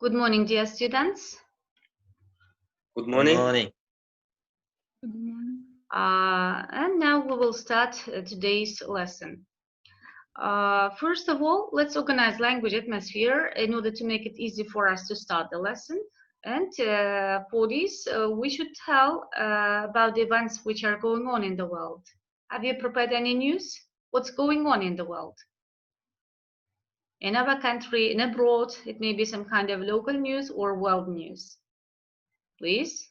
Good morning, dear students. Good morning. Good morning. Good morning. And now we will start today's lesson. First of all, let's organize language atmosphere in order to make it easy for us to start the lesson. And for this, we should tell about the events which are going on in the world. Have you prepared any news? What's going on in the world? In our country, in abroad, it may be some kind of local news or world news. Please.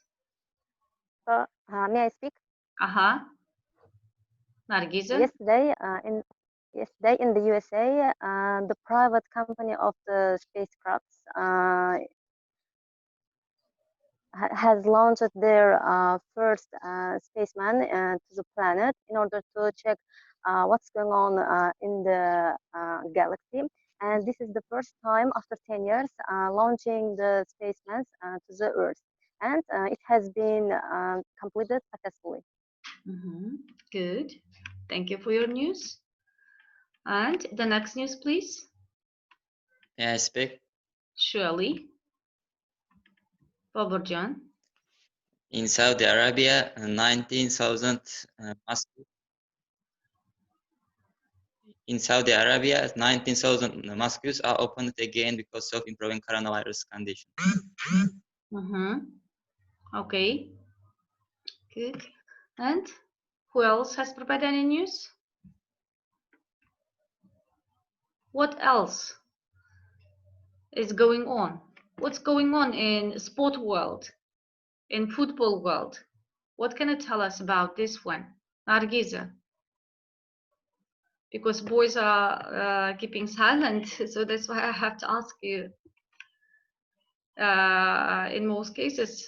May I speak? Nargiza? Yesterday, in the USA, the private company of the spacecrafts has launched their first spaceman to the planet in order to check what's going on in the galaxy. And this is the first time after 10 years launching the spaceman to the Earth. And it has been completed successfully. Good. Thank you for your news. And the next news, please. May I speak? Surely. Baburjan. In Saudi Arabia, 19,000 mosques are opened again because of improving coronavirus condition. Okay. Good. And who else has prepared any news? What else is going on? What's going on in sport world, in football world? What can you tell us about this one? Nargiza. Because boys are keeping silent, so that's why I have to ask you. In most cases,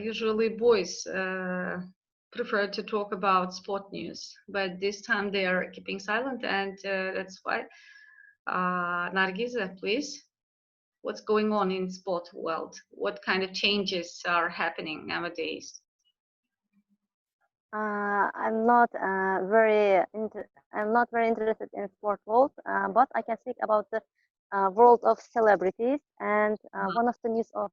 usually boys prefer to talk about sport news, but this time they are keeping silent, and that's why. Nargiza, please. What's going on in sport world? What kind of changes are happening nowadays? I'm not very interested in sport world, but I can speak about the world of celebrities. And one of the news of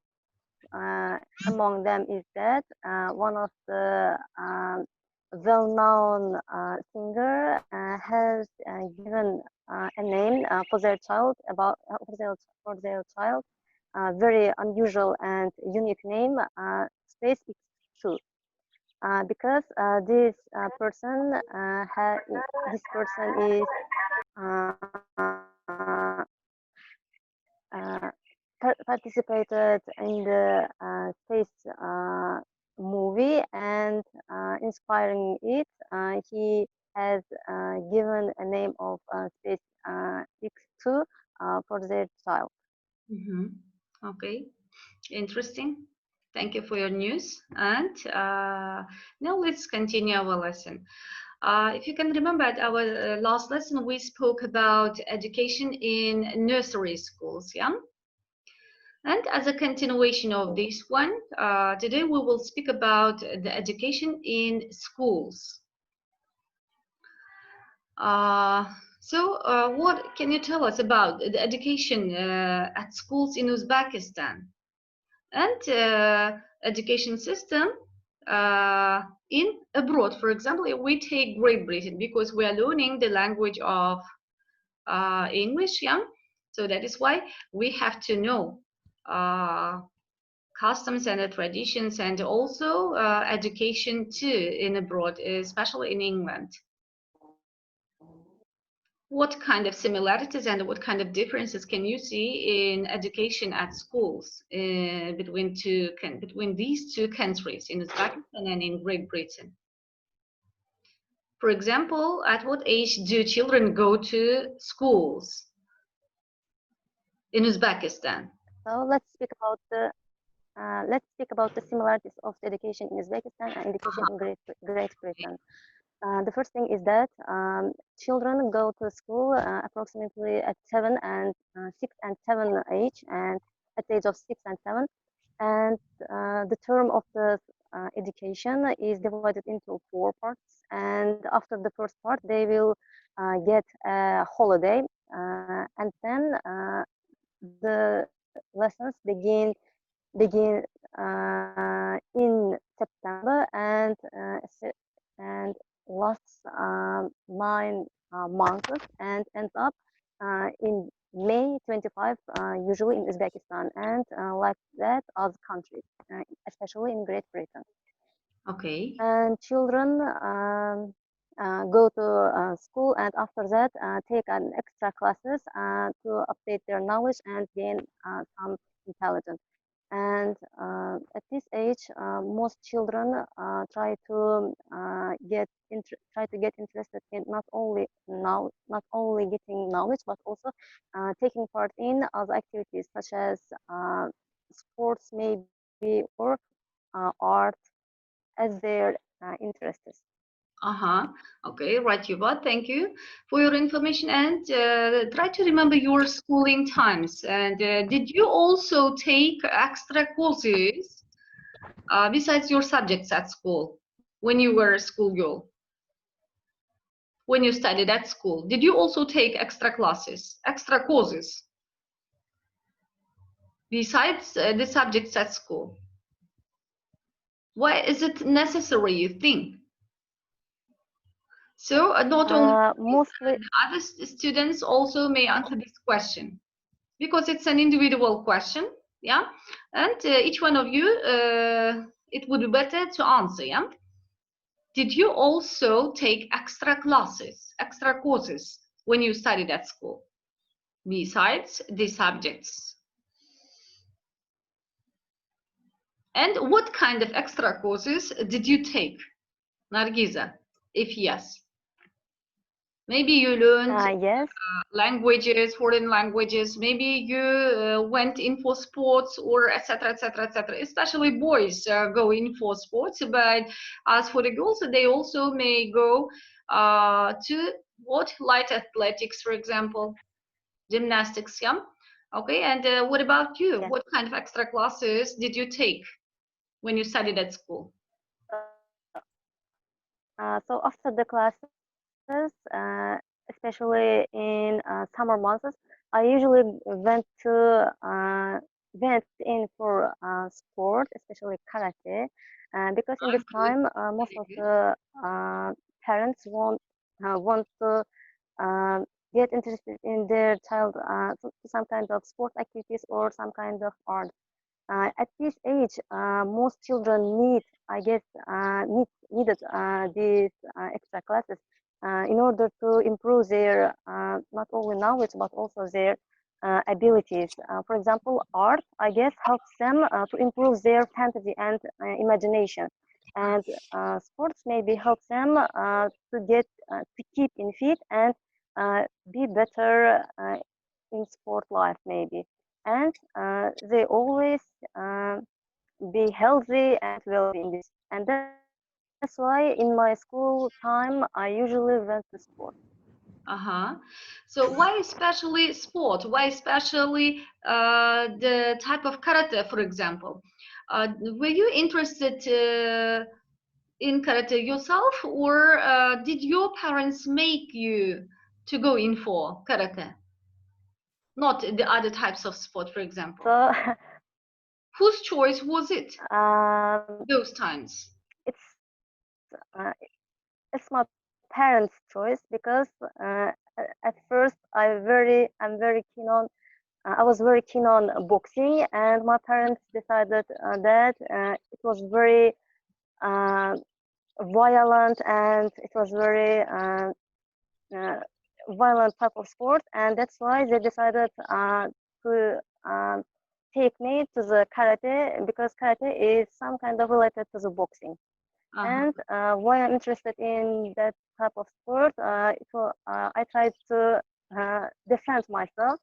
among them is that one of the well-known singer has given a name for their child for their child, very unusual and unique name, SpaceX2. Because this person is participated in the space movie, and inspiring it, he has given a name of Space X2 for their child. Okay, interesting. Thank you for your news. And now let's continue our lesson. If you can remember at our last lesson, we spoke about education in nursery schools, yeah? And as a continuation of this one, today we will speak about the education in schools. So what can you tell us about the education at schools in Uzbekistan? And education system in abroad. For example, we take Great Britain because we are learning the language of English, yeah? So that is why we have to know customs and traditions, and also education too in abroad, especially in England. What kind of similarities and what kind of differences can you see in education at schools between these two countries, in Uzbekistan and in Great Britain? For example, at what age do children go to schools in Uzbekistan? So let's speak about the similarities of the education in Uzbekistan and education in Great Britain. The first thing is that children go to school approximately at 6 and 7 age, and at the age of 6 and 7. And the term of the education is divided into 4 parts. And after the first part, they will get a holiday, and then the last lessons begin in September and lasts 9 months and ends up in May 25, usually in Uzbekistan, and like that other countries, especially in Great Britain. Okay. And children go to school, and after that take an extra classes to update their knowledge and gain some intelligence. And at this age, most children try to get interested in not only getting knowledge, but also taking part in other activities such as sports, maybe, or art as their interests. Okay, right, Yuba. Thank you for your information, and try to remember your schooling times. And did you also take extra courses besides your subjects at school when you were a schoolgirl? When you studied at school, did you also take extra classes, extra courses besides the subjects at school? Why is it necessary, you think? So not only Mostly other students also may answer this question, because it's an individual question, yeah, and each one of you, it would be better to answer, yeah. Did you also take extra classes, extra courses when you studied at school besides the subjects? And what kind of extra courses did you take, Nargiza, if yes? Maybe you learned yes. languages, foreign languages. Maybe you went in for sports, or etc., etc., etc. Especially boys go in for sports, but as for the girls, they also may go to what, light athletics, for example, gymnastics. Yeah. Okay. And what about you? Yes. What kind of extra classes did you take when you studied at school? So after the classes, especially in summer months, I usually went in for sport, especially karate, because in this Good. time most of the parents want to uh, get interested in their child some kind of sport activities or some kind of art. At this age, most children needed these extra classes in order to improve their not only knowledge but also their abilities. For example, art, I guess, helps them to improve their fantasy and imagination. And sports maybe helps them to keep in fit and be better in sport life maybe. And they always be healthy and wealthy in this. And that's why in my school time I usually went to sport. So why especially sport? Why especially the type of karate, for example? Were you interested in karate yourself, or did your parents make you to go in for karate? Not the other types of sport, for example. So Whose choice was it those times? it's uh, it's my parents' choice because at first I was very keen on boxing, and my parents decided that it was very uh, violent and it was very uh, violent type of sport, and that's why they decided to take me to the karate because karate is some kind of related to the boxing. And why I'm interested in that type of sport, I tried to defend myself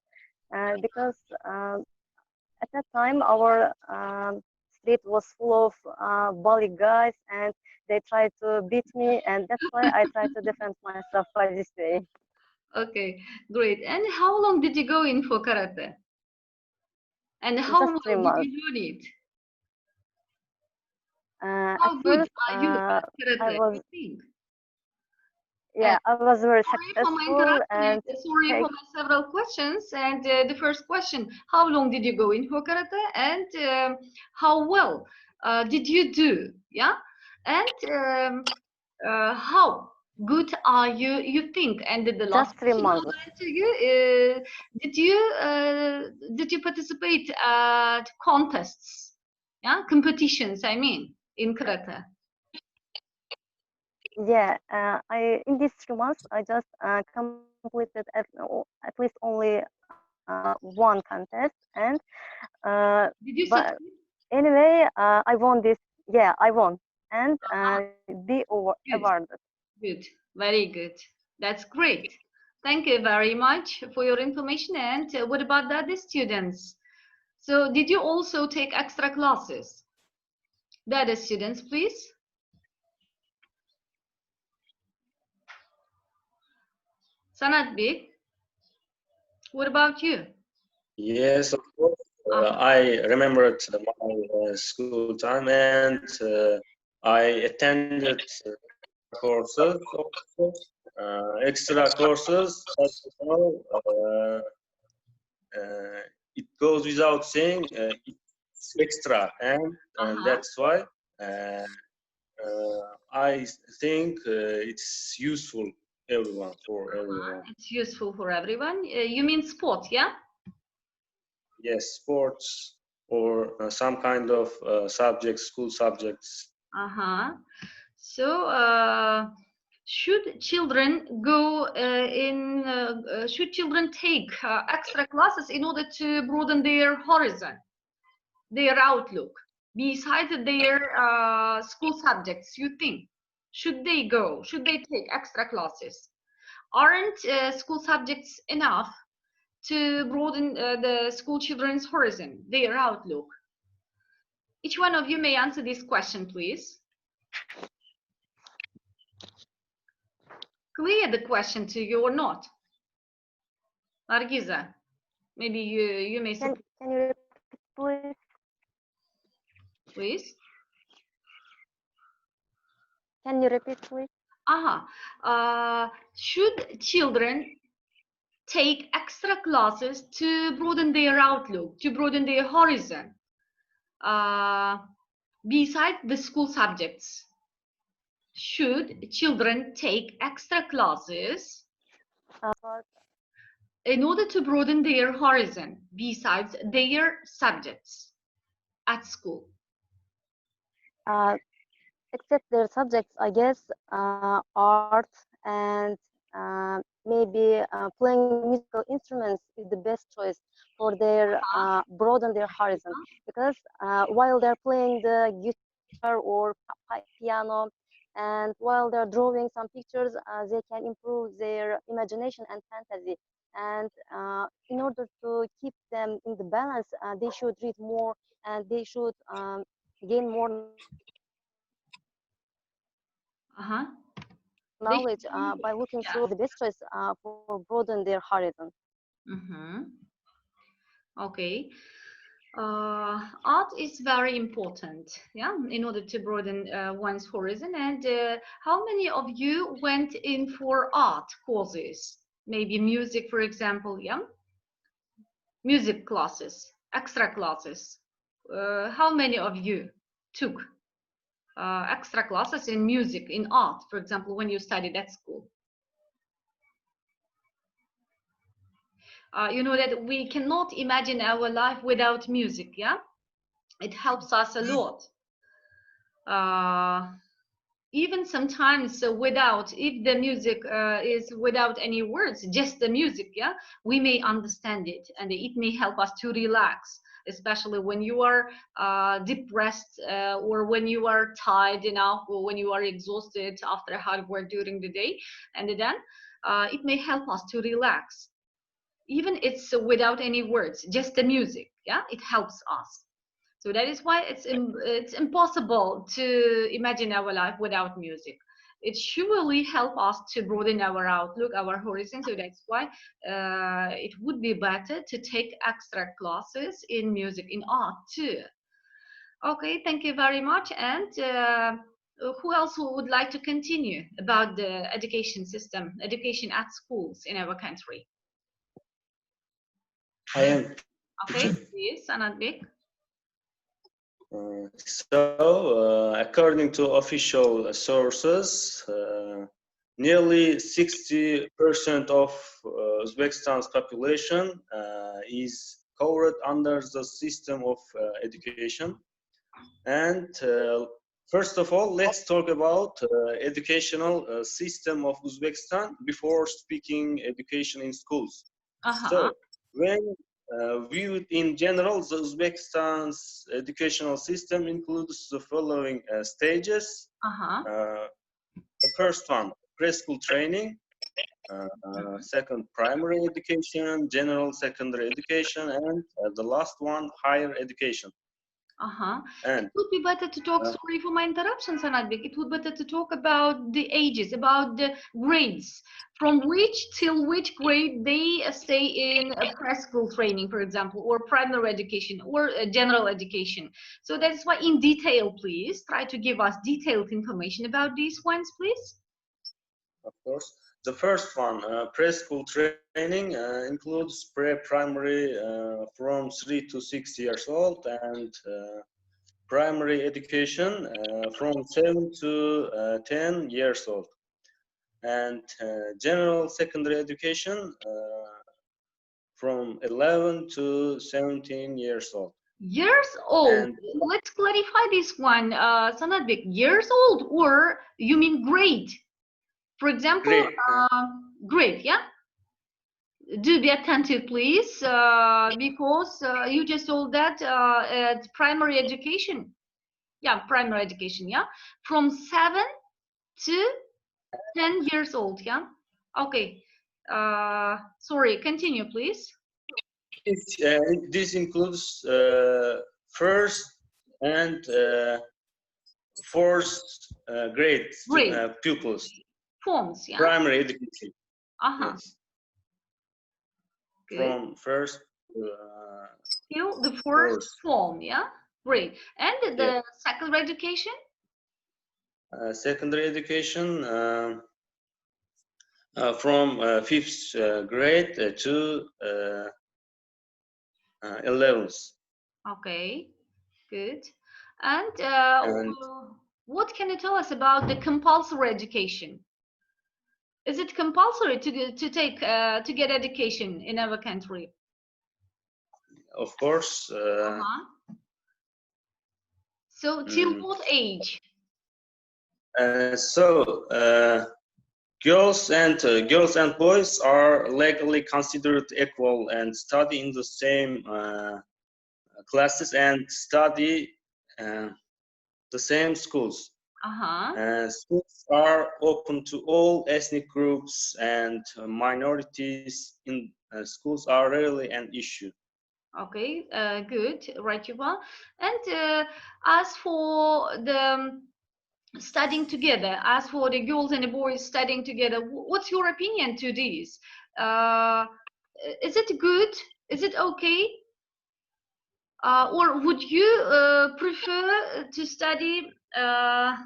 because at that time our street was full of bully guys and they tried to beat me, and that's why I tried to defend myself by this way. Okay, great. And how long did you go in for karate? And how Just three long did months. you learn it? At How good first, are you at I karate, was you think? yeah, I was very Sorry for my successful interruption. and Sorry take, for my several questions. And the first question: how long did you go in for karate, and how well did you do? Yeah, and how good are you? You think? And the last just three question I months. will answer you: did you participate at contests? Yeah, competitions. I mean, in karate. Yeah, I in these 3 months I just completed at least only one contest, and Did you but succeed? anyway, I won this. Yeah, I won, and Uh-huh. they Good. awarded. Good, very good. That's great. Thank you very much for your information. And what about the other students? So, did you also take extra classes? The other students, please. Sanat Bey, what about you? Yes, of course. Uh-huh. I remembered my school time, and I attended courses, also, extra courses. But, you know, it goes without saying, it's extra, and Uh-huh. that's why uh, I think it's useful everyone for everyone. It's useful for everyone. You mean sport, yeah? Yes, sports or some kind of subjects, school subjects. Uh-huh. So, should children go should children take extra classes in order to broaden their horizon, their outlook, besides their school subjects? You think should they take extra classes? Aren't school subjects enough to broaden the school children's horizon, their outlook? Each one of you may answer this question, please. Clear the question to you or not? Nargiza, maybe you may support, Can you repeat, please? please. Can you repeat, please? Aha. Should children take extra classes to broaden their outlook, to broaden their horizon, besides the school subjects? Should children take extra classes But in order to broaden their horizon besides their subjects at school? uh, except their subjects, I guess, art and maybe playing musical instruments is the best choice for their broaden their horizon, because while they're playing the guitar or piano, and while they're drawing some pictures, they can improve their imagination and fantasy. And in order to keep them in the balance, they should read more, and they should gain more knowledge Uh-huh. by looking through the best choice for broaden their horizon. Mm-hmm. Okay. Art is very important, yeah, in order to broaden one's horizon. And how many of you went in for art courses? Maybe music, for example, yeah? Music classes, extra classes. How many of you took extra classes in music, in art, for example, when you studied at school? You know that we cannot imagine our life without music, yeah? It helps us a lot. Even sometimes without, if the music is without any words, just the music, yeah, we may understand it, and it may help us to relax, especially when you are depressed, or when you are tired enough, or when you are exhausted after hard work during the day. And then it may help us to relax, even it's without any words, just the music, yeah, it helps us. So that is why it's impossible to imagine our life without music. It surely help us to broaden our outlook, our horizon. So that's why it would be better to take extra classes in music, in art too. Okay, thank you very much. And Who else would like to continue about the education system, education at schools in our country? I am. Okay, please, Sanat Bey. According to official sources, nearly 60% of Uzbekistan's population is covered under the system of education. And first of all, let's talk about educational system of Uzbekistan before speaking education in schools. So, when viewed in general, the Uzbekistan's educational system includes the following stages. The first one, preschool training. Second, primary education, general secondary education, and the last one, higher education. It would be better to talk, sorry for my interruption, Sanatbek, it would be better to talk about the ages, about the grades, from which till which grade they stay in a preschool training, for example, or primary education, or general education. So that's why in detail, please, try to give us detailed information about these ones, please. Of course. The first one, preschool training, includes pre-primary from 3 to 6 years old, and primary education from 7 to 10 years old, and general secondary education from 11 to 17 years old. Years old. And let's clarify this one, Sanatbek. Years old, or you mean grade? For example, grade, yeah? Do be attentive, please, because you just told that at primary education. Yeah, primary education, yeah? From 7 to 10 years old, yeah? Okay. Sorry, continue, please. This includes first and fourth grade pupils. Forms, yeah? Primary education. Yes. From first till the first form, yeah? Great. And the secondary education? Secondary education from fifth grade to 11th. Okay, good. And what can you tell us about the compulsory education? Is it compulsory to take to get education in our country? Of course. So till what age? Girls and boys are legally considered equal and study in the same classes and study the same schools. Schools are open to all ethnic groups, and minorities in schools are rarely an issue. Okay, good, right, Yuval. And as for the studying together, as for the girls and the boys studying together, what's your opinion to this? Is it good? Is it okay? Or would you prefer to study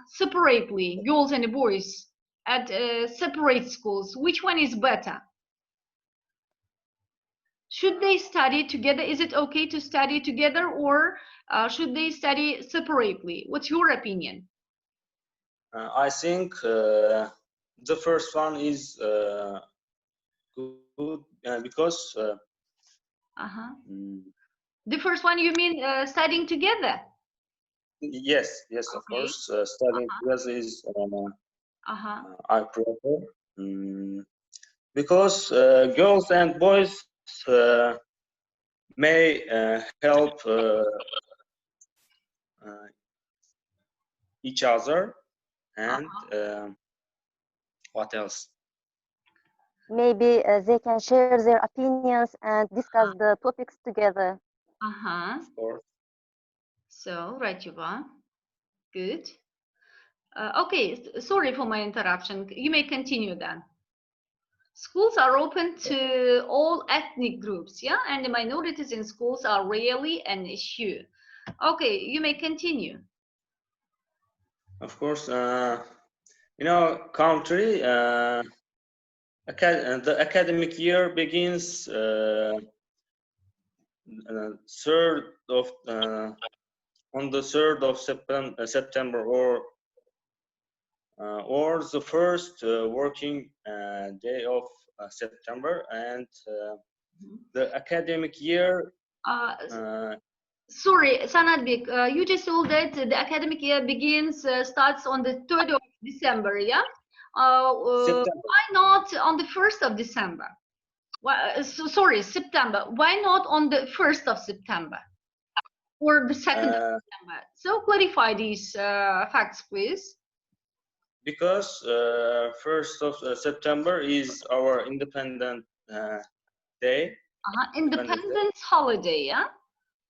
separately, girls and the boys, at separate schools? Which one is better? Should they study together? Is it okay to study together, or should they study separately? What's your opinion? I think the first one is good because the first one, you mean studying together? Yes, of course. Studying together is I prefer because girls and boys may help each other, and what else? Maybe they can share their opinions and discuss the topics together. Of course. So, right, Yuva. Good. Okay, sorry for my interruption. You may continue then. Schools are open to all ethnic groups, yeah? And the minorities in schools are rarely an issue. Okay, you may continue. Of course, in our country, the academic year begins third of on the 3rd of September, or the first working day of September, and the academic year. Sorry, Sanadbek, you just told that the academic year starts on the 3rd of December, yeah? Why not on the 1st of December? Sorry, September. Why not on the 1st of September or the 2nd of September? So clarify these facts, please. Because 1st of September is our independent day. Independence holiday, yeah,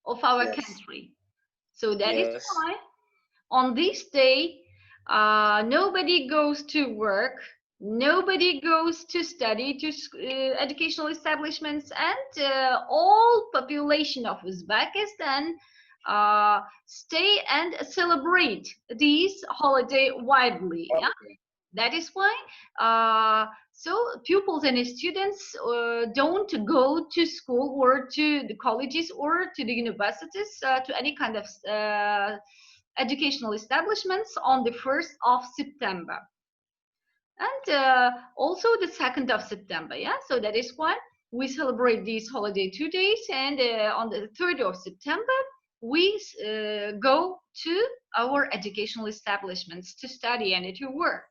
of our country. So that is why on this day, nobody goes to work, nobody goes to study to educational establishments, and all population of Uzbekistan stay and celebrate these holiday widely. Yeah? That is why so pupils and students don't go to school or to the colleges or to the universities to any kind of educational establishments on the 1st of September, and also the 2nd of September. Yeah, so that is why we celebrate these holiday 2 days, and on the 3rd of September we go to our educational establishments to study and to work.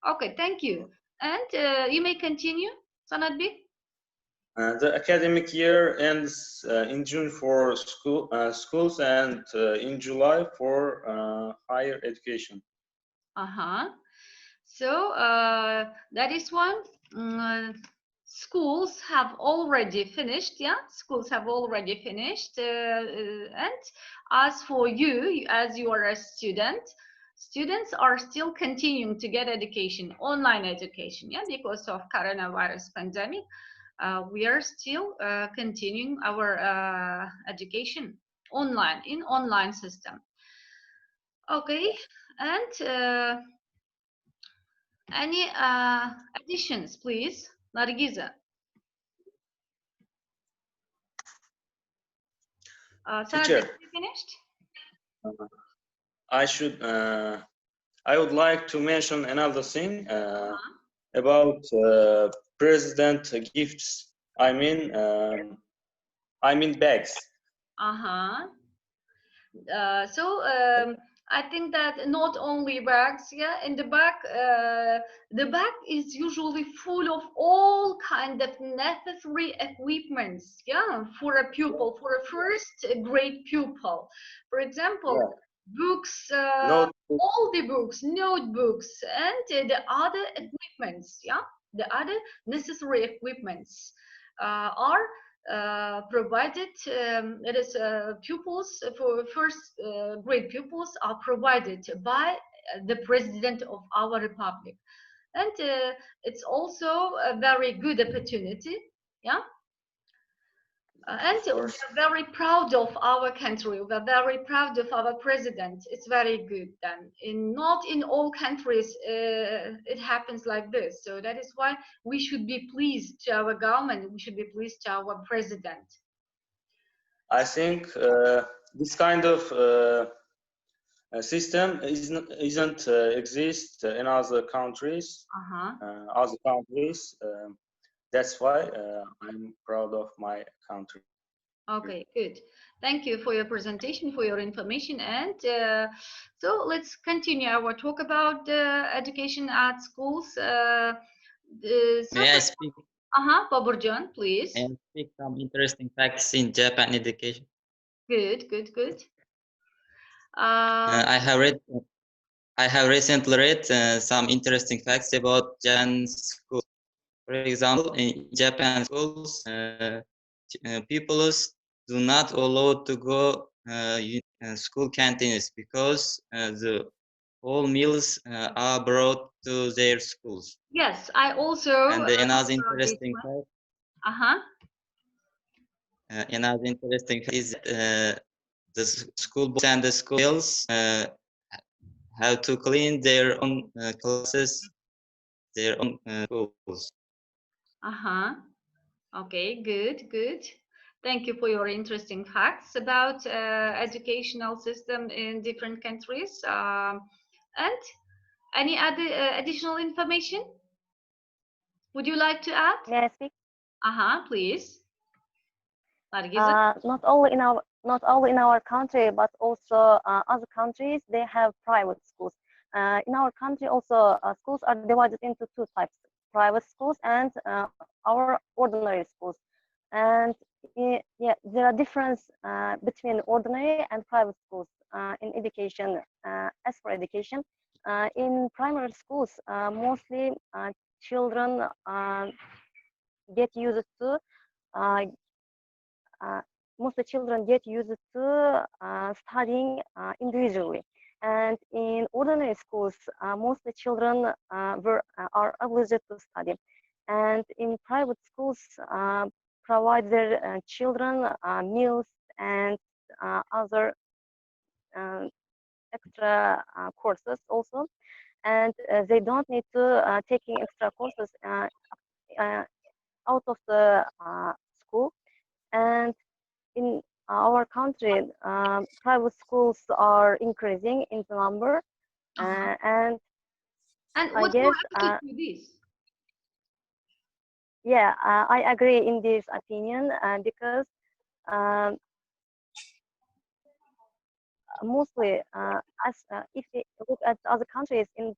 Okay, thank you. And you may continue, Sanadbek. The academic year ends in June for schools, and in July for higher education. So that is one. Schools have already finished. Yeah, schools have already finished. And as for you, as you are a student, students are still continuing to get education, online education. Yeah, because of coronavirus pandemic. We are still continuing our education online, in online system. Okay, and any additions, please, Nargiza? Teacher, you finished? I would like to mention another thing about president gifts. I mean bags. So I think that not only bags, yeah, in the bag, the bag is usually full of all kind of necessary equipments, yeah, for a pupil, for a first grade pupil. For example, books, all the books, notebooks, and the other equipments, yeah, the other necessary equipments are provided. It is pupils for first grade pupils are provided by the president of our republic, and it's also a very good opportunity. Yeah. And we're very proud of our country. We're very proud of our president. It's very good. Then, not in all countries it happens like this. So that is why we should be pleased to our government. We should be pleased to our president. I think this kind of system isn't exist in other countries. Other countries. That's why I'm proud of my country. Okay, good. Thank you for your presentation, for your information. And so let's continue our talk about education at schools. May I speak? Baburjan, please. May I speak some interesting facts in Japan education? Good, good, good. I have recently read some interesting facts about Japan schools. For example, in Japan schools, pupils do not allowed to go school canteens because all meals are brought to their schools. Yes, I also. And another interesting fact. Another interesting fact is the school books and the school meals have to clean their own classes, their own schools. Okay, good, good. Thank you for your interesting facts about educational system in different countries. And any other additional information? Would you like to add? May I speak? Please. Nargiza? Not only in our country, but also other countries, they have private schools. In our country, also schools are divided into two types: private schools and our ordinary schools. And yeah, there are differences between ordinary and private schools in education. As for education, in primary schools, mostly children get used to uh, children get used to studying individually. And in ordinary schools, most children are obliged to study. And in private schools, provide their children meals and other extra courses also. And they don't need to taking extra courses out of the school. And in our country, private schools are increasing in the number, and I what's guess, your attitude to this? yeah, I agree in this opinion because mostly, as if we look at other countries in